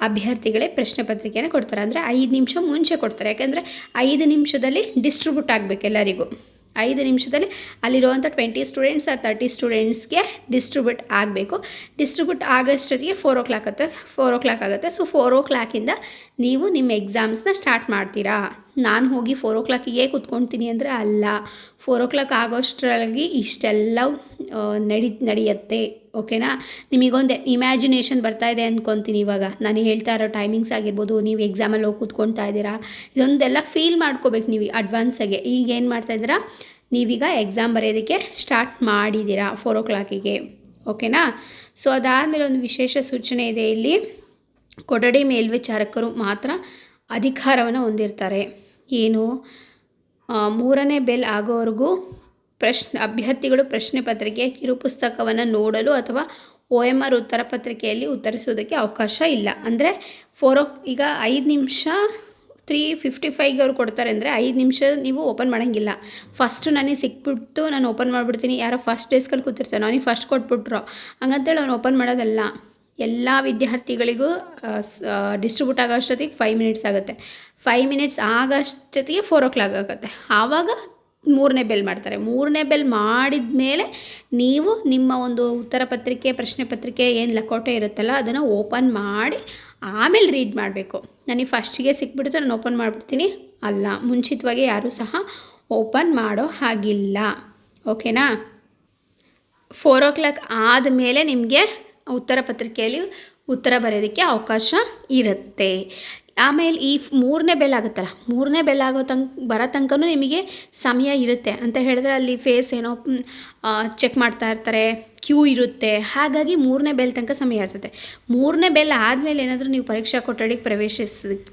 ಅಭ್ಯರ್ಥಿಗಳೇ ಪ್ರಶ್ನೆ ಪತ್ರಿಕೆಯನ್ನು ಕೊಡ್ತಾರೆ. ಅಂದರೆ 5 ನಿಮಿಷ ಮುಂಚೆ ಕೊಡ್ತಾರೆ. ಯಾಕೆಂದರೆ 5 ನಿಮಿಷದಲ್ಲಿ ಡಿಸ್ಟ್ರಿಬ್ಯೂಟ್ ಆಗಬೇಕು ಎಲ್ಲರಿಗೂ. 5 ನಿಮಿಷದಲ್ಲಿ ಅಲ್ಲಿರುವಂಥ 20 ಸ್ಟೂಡೆಂಟ್ಸ್ ಆ 30 ಸ್ಟೂಡೆಂಟ್ಸ್ಗೆ ಡಿಸ್ಟ್ರಿಬ್ಯೂಟ್ ಆಗಬೇಕು. ಡಿಸ್ಟ್ರಿಬ್ಯೂಟ್ ಆಗೋಷ್ಟೊತ್ತಿಗೆ 4 o'clock ಆಗುತ್ತೆ. ಸೊ 4 o'clockಯಿಂದ ನೀವು ನಿಮ್ಮ ಎಕ್ಸಾಮ್ಸ್ನ ಸ್ಟಾರ್ಟ್ ಮಾಡ್ತೀರಾ. ನಾನು ಹೋಗಿ 4 o'clockಗೆ ಕೂತ್ಕೊಳ್ತೀನಿ ಅಂದರೆ ಅಲ್ಲ, 4 o'clock ಆಗೋಷ್ಟರಲ್ಲಿ ಇಷ್ಟೆಲ್ಲ ನಡೆಯುತ್ತೆ. ಓಕೆನಾ, ನಿಮಗೊಂದು ಇಮ್ಯಾಜಿನೇಷನ್ ಬರ್ತಾಯಿದೆ ಅಂದ್ಕೊತೀನಿ. ಇವಾಗ ನಾನು ಹೇಳ್ತಾ ಇರೋ ಟೈಮಿಂಗ್ಸ್ ಆಗಿರ್ಬೋದು, ನೀವು ಎಕ್ಸಾಮಲ್ಲಿ ಹೋಗಿ ಕೂತ್ಕೊಳ್ತಾ ಇದ್ದೀರಾ, ಇದೊಂದೆಲ್ಲ ಫೀಲ್ ಮಾಡ್ಕೋಬೇಕು ನೀವು ಅಡ್ವಾನ್ಸಾಗೆ. ಈಗ ಏನು ಮಾಡ್ತಾಯಿದ್ದೀರಾ, ನೀವೀಗ ಎಕ್ಸಾಮ್ ಬರೆಯೋದಕ್ಕೆ ಸ್ಟಾರ್ಟ್ ಮಾಡಿದ್ದೀರಾ 4 o'clockಗೆ. ಓಕೆನಾ, ಸೊ ಅದಾದಮೇಲೆ ಒಂದು ವಿಶೇಷ ಸೂಚನೆ ಇದೆ ಇಲ್ಲಿ. ಕೊಠಡಿ ಮೇಲ್ವಿಚಾರಕರು ಮಾತ್ರ ಅಧಿಕಾರವನ್ನು ಹೊಂದಿರ್ತಾರೆ. ಏನು, 3ನೇ ಬೆಲ್ ಆಗೋವರೆಗೂ ಅಭ್ಯರ್ಥಿಗಳು ಪ್ರಶ್ನೆ ಪತ್ರಿಕೆಯ ಕಿರುಪುಸ್ತಕವನ್ನು ನೋಡಲು ಅಥವಾ OMR ಉತ್ತರ ಪತ್ರಿಕೆಯಲ್ಲಿ ಉತ್ತರಿಸೋದಕ್ಕೆ ಅವಕಾಶ ಇಲ್ಲ. ಅಂದರೆ ಈಗ 5 ನಿಮಿಷ 3:55ಗೆ ಅವ್ರು ಕೊಡ್ತಾರೆ ಅಂದರೆ 5 ನಿಮಿಷ ನೀವು ಓಪನ್ ಮಾಡೋಂಗಿಲ್ಲ. ಫಸ್ಟು ನನಗೆ ಸಿಕ್ಬಿಟ್ಟು ನಾನು ಓಪನ್ ಮಾಡಿಬಿಡ್ತೀನಿ, ಯಾರೋ ಫಸ್ಟ್ ಡೆಸ್ಕಲ್ಲಿ ಕೂತಿರ್ತಾನೆ ಅವನಿಗೆ ಫಸ್ಟ್ ಕೊಟ್ಬಿಟ್ರು ಹಂಗಂತೇಳಿ ಅವ್ನು ಓಪನ್ ಮಾಡೋದಲ್ಲ. ಎಲ್ಲ ವಿದ್ಯಾರ್ಥಿಗಳಿಗೂ ಡಿಸ್ಟ್ರಿಬ್ಯೂಟ್ ಆಗೋಷ್ಟೊತ್ತಿಗೆ 5 minutes ಆಗುತ್ತೆ. 5 minutes ಆಗೋಷ್ಟೊತ್ತಿಗೆ 4 o'clock ಆಗುತ್ತೆ. ಆವಾಗ ಮೂರನೇ ಬೆಲ್ ಮಾಡ್ತಾರೆ. ಮೂರನೇ ಬೆಲ್ ಮಾಡಿದ ಮೇಲೆ ನೀವು ನಿಮ್ಮ ಒಂದು ಉತ್ತರ ಪತ್ರಿಕೆ, ಪ್ರಶ್ನೆ ಪತ್ರಿಕೆ ಏನು ಲಕೋಟೆ ಇರುತ್ತಲ್ಲ ಅದನ್ನು ಓಪನ್ ಮಾಡಿ ಆಮೇಲೆ ರೀಡ್ ಮಾಡಬೇಕು. ನನಗೆ ಫಸ್ಟಿಗೆ ಸಿಕ್ಬಿಡುತ್ತೆ, ನಾನು ಓಪನ್ ಮಾಡಿಬಿಡ್ತೀನಿ. ಅಲ್ಲ, ಮುಂಚಿತವಾಗಿ ಯಾರೂ ಸಹ ಓಪನ್ ಮಾಡೋ ಹಾಗಿಲ್ಲ. ಓಕೆನಾ? 4 ಆದಮೇಲೆ ನಿಮಗೆ ಉತ್ತರ ಪತ್ರಿಕೆಯಲ್ಲಿ ಉತ್ತರ ಬರೆಯೋದಕ್ಕೆ ಅವಕಾಶ ಇರುತ್ತೆ. ಆಮೇಲೆ ಈ ಮೂರನೇ ಬೆಲ್ ಆಗುತ್ತಲ್ಲ, ಮೂರನೇ ಬೆಲ್ ಬರೋ ತನಕನೂ ನಿಮಗೆ ಸಮಯ ಇರುತ್ತೆ. ಅಂತ ಹೇಳಿದ್ರೆ ಅಲ್ಲಿ ಫೇಸ್ ಏನೋ ಚೆಕ್ ಮಾಡ್ತಾ ಇರ್ತಾರೆ, ಕ್ಯೂ ಇರುತ್ತೆ. ಹಾಗಾಗಿ ಮೂರನೇ ಬೆಲ್ ತನಕ ಸಮಯ ಇರ್ತದೆ. ಮೂರನೇ ಬೆಲ್ ಆದಮೇಲೆ ಏನಾದರೂ ನೀವು ಪರೀಕ್ಷಾ ಕೊಠಡಿಗೆ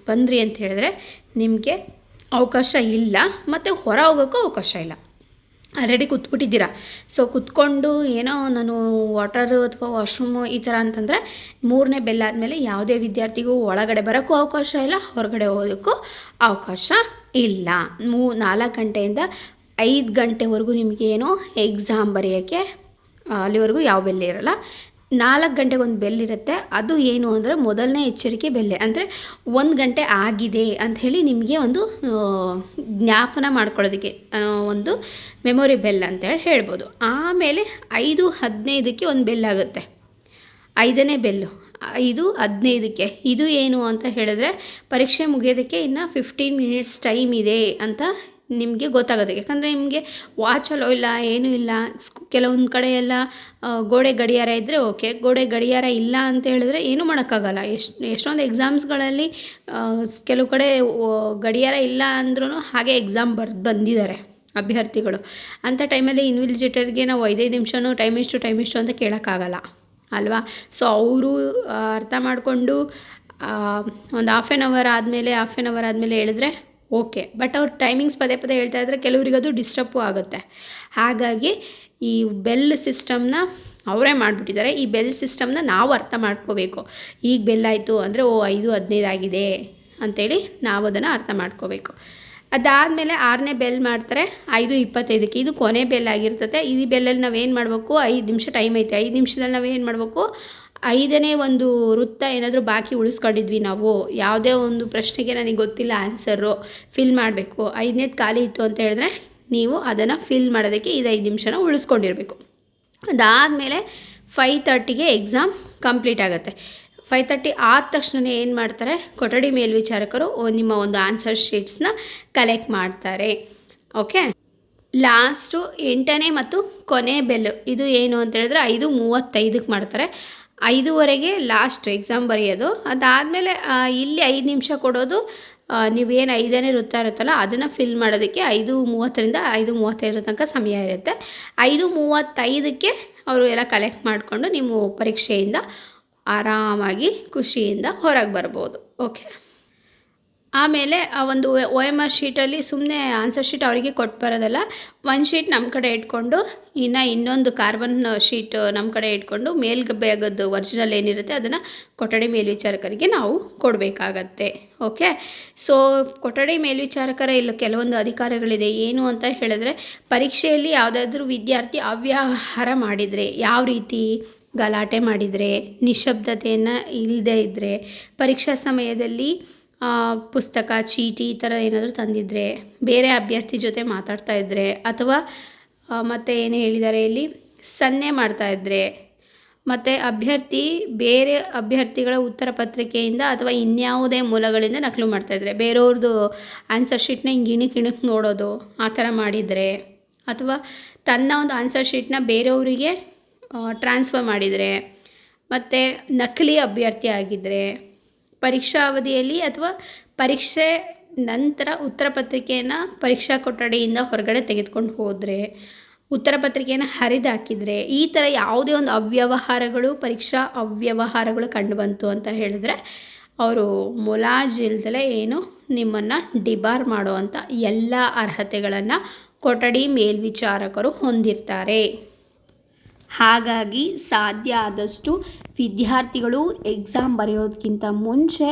ಬಂದ್ರಿ ಅಂತ ಹೇಳಿದ್ರೆ ನಿಮಗೆ ಅವಕಾಶ ಇಲ್ಲ, ಮತ್ತು ಹೊರ ಹೋಗೋಕ್ಕೂ ಅವಕಾಶ ಇಲ್ಲ. ಆಲ್ರೆಡಿ ಕೂತ್ಬಿಟ್ಟಿದ್ದೀರಾ. ಸೊ ಕೂತ್ಕೊಂಡು ಏನೋ ನಾನು ವಾಟರು ಅಥವಾ ವಾಶ್ರೂಮು ಈ ಥರ ಅಂತಂದರೆ ಮೂರನೇ ಬೆಲ್ ಆದಮೇಲೆ ಯಾವುದೇ ವಿದ್ಯಾರ್ಥಿಗೂ ಒಳಗಡೆ ಬರೋಕ್ಕೂ ಅವಕಾಶ ಇಲ್ಲ, ಹೊರಗಡೆ ಹೋಗೋದಕ್ಕೂ ಅವಕಾಶ ಇಲ್ಲ. 4 ಗಂಟೆಯಿಂದ 5 ಗಂಟೆವರೆಗೂ ನಿಮಗೇನು ಎಕ್ಸಾಮ್ ಬರೆಯೋಕ್ಕೆ ಅಲ್ಲಿವರೆಗೂ ಯಾವ ಬೆಲ್ ಇರೋಲ್ಲ. 4 ಗಂಟೆಗೆ ಒಂದು ಬೆಲ್ ಇರುತ್ತೆ. ಅದು ಏನು ಅಂದರೆ ಮೊದಲನೇ ಎಚ್ಚರಿಕೆ ಬೆಲ್ಲೆ. ಅಂದರೆ 1 ಗಂಟೆ ಆಗಿದೆ ಅಂಥೇಳಿ ನಿಮಗೆ ಒಂದು ಜ್ಞಾಪನ ಮಾಡ್ಕೊಳ್ಳೋದಕ್ಕೆ ಒಂದು ಮೆಮೊರಿ ಬೆಲ್ ಅಂತೇಳಿ ಹೇಳ್ಬೋದು. ಆಮೇಲೆ 5:15ಕ್ಕೆ ಒಂದು ಬೆಲ್ ಆಗುತ್ತೆ, 5ನೇ ಬೆಲ್ಲು 5:15ಕ್ಕೆ. ಇದು ಏನು ಅಂತ ಹೇಳಿದ್ರೆ ಪರೀಕ್ಷೆ ಮುಗಿಯೋದಕ್ಕೆ ಇನ್ನು 15 ಮಿನಿಟ್ಸ್ ಟೈಮ್ ಇದೆ ಅಂತ ನಿಮಗೆ ಗೊತ್ತಾಗುತ್ತೆ. ಯಾಕಂದರೆ ನಿಮಗೆ ವಾಚಲ್ಲೋ ಇಲ್ಲ, ಏನೂ ಇಲ್ಲ. ಕೆಲವೊಂದು ಕಡೆ ಎಲ್ಲ ಗೋಡೆ ಗಡಿಯಾರ ಇದ್ದರೆ ಓಕೆ, ಗೋಡೆ ಗಡಿಯಾರ ಇಲ್ಲ ಅಂತ ಹೇಳಿದ್ರೆ ಏನೂ ಮಾಡೋಕ್ಕಾಗಲ್ಲ. ಎಷ್ಟೊಂದು ಎಕ್ಸಾಮ್ಸ್ಗಳಲ್ಲಿ ಕೆಲವು ಕಡೆ ಗಡಿಯಾರ ಇಲ್ಲ ಅಂದ್ರೂ ಹಾಗೆ ಎಕ್ಸಾಮ್ ಬಂದಿದ್ದಾರೆ ಅಭ್ಯರ್ಥಿಗಳು. ಅಂಥ ಟೈಮಲ್ಲಿ ಇನ್ವಿಜಿಲೇಟರ್ಗೆ ನಾವು 5 ನಿಮಿಷನೂ ಟೈಮ್ ಎಷ್ಟು ಅಂತ ಕೇಳೋಕ್ಕಾಗಲ್ಲ ಅಲ್ವಾ? ಸೊ ಅವರು ಅರ್ಥ ಮಾಡಿಕೊಂಡು ಒಂದು ಹಾಫ್ ಆನ್ ಅವರ್ ಆದಮೇಲೆ ಹೇಳಿದ್ರೆ ಓಕೆ. ಬಟ್ ಅವ್ರು ಟೈಮಿಂಗ್ಸ್ ಪದೇ ಹೇಳ್ತಾ ಇದ್ದರೆ ಕೆಲವ್ರಿಗೆ ಅದು ಡಿಸ್ಟರ್ಬು ಆಗುತ್ತೆ. ಹಾಗಾಗಿ ಈ ಬೆಲ್ ಸಿಸ್ಟಮ್ನ ಅವರೇ ಮಾಡಿಬಿಟ್ಟಿದ್ದಾರೆ. ಈ ಬೆಲ್ ಸಿಸ್ಟಮ್ನ ನಾವು ಅರ್ಥ ಮಾಡ್ಕೋಬೇಕು. ಈಗ ಬೆಲ್ ಆಯಿತು ಅಂದರೆ 5:15 ಆಗಿದೆ ಅಂಥೇಳಿ ನಾವು ಅದನ್ನು ಅರ್ಥ ಮಾಡ್ಕೋಬೇಕು. ಅದಾದಮೇಲೆ 6ನೇ ಬೆಲ್ ಮಾಡ್ತಾರೆ 5:25ಕ್ಕೆ. ಇದು ಕೊನೆ ಬೆಲ್ ಆಗಿರ್ತದೆ. ಈ ಬೆಲ್ಲಲ್ಲಿ ನಾವೇನು ಮಾಡಬೇಕು, 5 ನಿಮಿಷ ಟೈಮ್ ಐತೆ. 5 ನಿಮಿಷದಲ್ಲಿ ನಾವೇನು ಮಾಡಬೇಕು, 5ನೇ ಒಂದು ವೃತ್ತ ಏನಾದರೂ ಬಾಕಿ ಉಳಿಸ್ಕೊಂಡಿದ್ವಿ ನಾವು, ಯಾವುದೇ ಒಂದು ಪ್ರಶ್ನೆಗೆ ನನಗೆ ಗೊತ್ತಿಲ್ಲ ಆನ್ಸರು ಫಿಲ್ ಮಾಡಬೇಕು, 5ನೇದು ಖಾಲಿ ಇತ್ತು ಅಂತ ಹೇಳಿದ್ರೆ ನೀವು ಅದನ್ನು ಫಿಲ್ ಮಾಡೋದಕ್ಕೆ 5 ನಿಮಿಷನ ಉಳಿಸ್ಕೊಂಡಿರಬೇಕು. ಅದಾದಮೇಲೆ 5:30ಗೆ ಎಕ್ಸಾಮ್ ಕಂಪ್ಲೀಟ್ ಆಗುತ್ತೆ. 5:30 ಆದ ತಕ್ಷಣ ಏನು ಮಾಡ್ತಾರೆ, ಕೊಠಡಿ ಮೇಲ್ವಿಚಾರಕರು ನಿಮ್ಮ ಒಂದು ಆನ್ಸರ್ ಶೀಟ್ಸ್ನ ಕಲೆಕ್ಟ್ ಮಾಡ್ತಾರೆ. ಓಕೆ. ಲಾಸ್ಟು 8ನೇ ಮತ್ತು ಕೊನೆ ಬೆಲ್ಲು ಇದು ಏನು ಅಂತ ಹೇಳಿದ್ರೆ 5:35ಕ್ಕೆ ಮಾಡ್ತಾರೆ. 5:00ವರೆಗೆ ಲಾಸ್ಟ್ ಎಕ್ಸಾಮ್ ಬರೆಯೋದು. ಅದಾದಮೇಲೆ ಇಲ್ಲಿ 5 ನಿಮಿಷ ಕೊಡೋದು. ನೀವೇನು 5ನೇ ವೃತ್ತ ಇರುತ್ತಲ್ಲ ಅದನ್ನು ಫಿಲ್ ಮಾಡೋದಕ್ಕೆ 5:30ರಿಂದ 5:35 ತನಕ ಸಮಯ ಇರುತ್ತೆ. 5:35ಕ್ಕೆ ಅವರು ಎಲ್ಲ ಕಲೆಕ್ಟ್ ಮಾಡಿಕೊಂಡು ನೀವು ಪರೀಕ್ಷೆಯಿಂದ ಆರಾಮಾಗಿ ಖುಷಿಯಿಂದ ಹೊರಗೆ ಬರ್ಬೋದು. ಓಕೆ. ಆಮೇಲೆ ಆ ಒಂದು OMR ಶೀಟಲ್ಲಿ ಸುಮ್ಮನೆ ಆನ್ಸರ್ ಶೀಟ್ ಅವರಿಗೆ ಕೊಟ್ಟು ಬರೋದಲ್ಲ, ಒಂದು ಶೀಟ್ ನಮ್ಮ ಕಡೆ ಇಟ್ಕೊಂಡು ಇನ್ನೊಂದು ಕಾರ್ಬನ್ ಶೀಟ್ ನಮ್ಮ ಕಡೆ ಇಟ್ಕೊಂಡು ಮೇಲ್ಗದ್ದು ಒರಿಜಿನಲ್ ಏನಿರುತ್ತೆ ಅದನ್ನು ಕೊಠಡಿ ಮೇಲ್ವಿಚಾರಕರಿಗೆ ನಾವು ಕೊಡಬೇಕಾಗತ್ತೆ. ಓಕೆ. ಸೊ ಕೊಠಡಿ ಮೇಲ್ವಿಚಾರಕರ ಇಲ್ಲ ಕೆಲವೊಂದು ಅಧಿಕಾರಗಳಿದೆ. ಏನು ಅಂತ ಹೇಳಿದ್ರೆ, ಪರೀಕ್ಷೆಯಲ್ಲಿ ಯಾವುದಾದ್ರೂ ವಿದ್ಯಾರ್ಥಿ ಅವ್ಯವಹಾರ ಮಾಡಿದರೆ, ಯಾವ ರೀತಿ ಗಲಾಟೆ ಮಾಡಿದರೆ, ನಿಶ್ಶಬ್ದತೆಯನ್ನು ಇಲ್ಲದೇ ಇದ್ದರೆ, ಪರೀಕ್ಷಾ ಸಮಯದಲ್ಲಿ ಪುಸ್ತಕ, ಚೀಟಿ ಈ ಥರ ಏನಾದರೂ ತಂದಿದ್ದರೆ, ಬೇರೆ ಅಭ್ಯರ್ಥಿ ಜೊತೆ ಮಾತಾಡ್ತಾ ಇದ್ದರೆ, ಅಥವಾ ಮತ್ತು ಏನು ಹೇಳಿದ್ದಾರೆ ಇಲ್ಲಿ ಸನ್ನೆ ಮಾಡ್ತಾಯಿದ್ರೆ, ಮತ್ತು ಅಭ್ಯರ್ಥಿ ಬೇರೆ ಅಭ್ಯರ್ಥಿಗಳ ಉತ್ತರ ಪತ್ರಿಕೆಯಿಂದ ಅಥವಾ ಇನ್ಯಾವುದೇ ಮೂಲಗಳಿಂದ ನಕಲು ಮಾಡ್ತಾಯಿದ್ರೆ, ಬೇರೆಯವ್ರದ್ದು ಆನ್ಸರ್ ಶೀಟ್ನ ಹಿಂಗೆ ಇಣುಕಿ ನೋಡೋದು ಆ ಥರ ಮಾಡಿದರೆ, ಅಥವಾ ತನ್ನ ಒಂದು ಆನ್ಸರ್ ಶೀಟ್ನ ಬೇರೆಯವರಿಗೆ ಟ್ರಾನ್ಸ್ಫರ್ ಮಾಡಿದರೆ, ಮತ್ತು ನಕಲಿ ಅಭ್ಯರ್ಥಿ ಆಗಿದ್ದರೆ, ಪರೀಕ್ಷಾ ಅವಧಿಯಲ್ಲಿ ಅಥವಾ ಪರೀಕ್ಷೆ ನಂತರ ಉತ್ತರ ಪತ್ರಿಕೆಯನ್ನು ಪರೀಕ್ಷಾ ಕೊಠಡಿಯಿಂದ ಹೊರಗಡೆ ತೆಗೆದುಕೊಂಡು ಹೋದರೆ, ಉತ್ತರ ಪತ್ರಿಕೆಯನ್ನು ಹರಿದಾಕಿದರೆ, ಈ ಥರ ಯಾವುದೇ ಒಂದು ಪರೀಕ್ಷಾ ಅವ್ಯವಹಾರಗಳು ಕಂಡುಬಂತು ಅಂತ ಹೇಳಿದ್ರೆ ಅವರು ಮುಲಾಜಿಲ್ದಲೇ ನಿಮ್ಮನ್ನು ಡಿಬಾರ್ ಮಾಡುವಂಥ ಎಲ್ಲ ಅರ್ಹತೆಗಳನ್ನು ಕೊಠಡಿ ಮೇಲ್ವಿಚಾರಕರು ಹೊಂದಿರ್ತಾರೆ. ಹಾಗಾಗಿ ಸಾಧ್ಯ ಆದಷ್ಟು ವಿದ್ಯಾರ್ಥಿಗಳು ಎಕ್ಸಾಮ್ ಬರೆಯೋದಕ್ಕಿಂತ ಮುಂಚೆ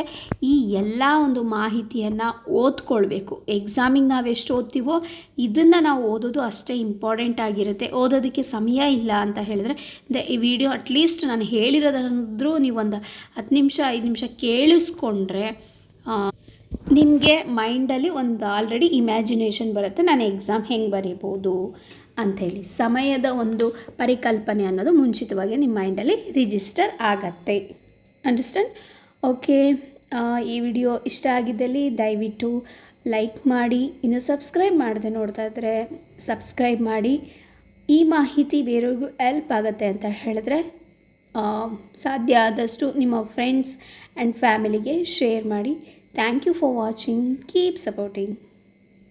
ಈ ಎಲ್ಲ ಒಂದು ಮಾಹಿತಿಯನ್ನು ಓದ್ಕೊಳ್ಬೇಕು. ಎಕ್ಸಾಮಿಗೆ ನಾವು ಎಷ್ಟು ಓದ್ತೀವೋ ಇದನ್ನು ನಾವು ಓದೋದು ಅಷ್ಟೇ ಇಂಪಾರ್ಟೆಂಟ್ ಆಗಿರುತ್ತೆ. ಓದೋದಕ್ಕೆ ಸಮಯ ಇಲ್ಲ ಅಂತ ಹೇಳಿದ್ರೆ ಈ ವಿಡಿಯೋ ಅಟ್ಲೀಸ್ಟ್ ನಾನು ಹೇಳಿರೋದಂದ್ರೂ ನೀವು ಒಂದು 10 ನಿಮಿಷ 5 ನಿಮಿಷ ಕೇಳಿಸ್ಕೊಂಡ್ರೆ ನಿಮಗೆ ಮೈಂಡಲ್ಲಿ ಒಂದು ಆಲ್ರೆಡಿ ಇಮ್ಯಾಜಿನೇಷನ್ ಬರುತ್ತೆ, ನಾನು ಎಕ್ಸಾಮ್ ಹೆಂಗೆ ಬರೀಬೋದು ಅಂಥೇಳಿ. ಸಮಯದ ಒಂದು ಪರಿಕಲ್ಪನೆ ಅನ್ನೋದು ಮುಂಚಿತವಾಗಿ ನಿಮ್ಮ ಮೈಂಡಲ್ಲಿ ರಿಜಿಸ್ಟರ್ ಆಗತ್ತೆ. ಅಂಡರ್ಸ್ಟ್ಯಾಂಡ್? ಓಕೆ. ಈ ವಿಡಿಯೋ ಇಷ್ಟ ಆಗಿದ್ದಲ್ಲಿ ದಯವಿಟ್ಟು ಲೈಕ್ ಮಾಡಿ. ಇನ್ನು ಸಬ್ಸ್ಕ್ರೈಬ್ ಮಾಡದೆ ನೋಡ್ತಾ ಇದ್ದರೆ ಸಬ್ಸ್ಕ್ರೈಬ್ ಮಾಡಿ. ಈ ಮಾಹಿತಿ ಬೇರೆಯವ್ರಿಗೂ ಹೆಲ್ಪ್ ಆಗುತ್ತೆ ಅಂತ ಹೇಳಿದ್ರೆ ಸಾಧ್ಯ ಆದಷ್ಟು ನಿಮ್ಮ ಫ್ರೆಂಡ್ಸ್ ಆ್ಯಂಡ್ ಫ್ಯಾಮಿಲಿಗೆ ಶೇರ್ ಮಾಡಿ. Thank you for watching. Keep supporting.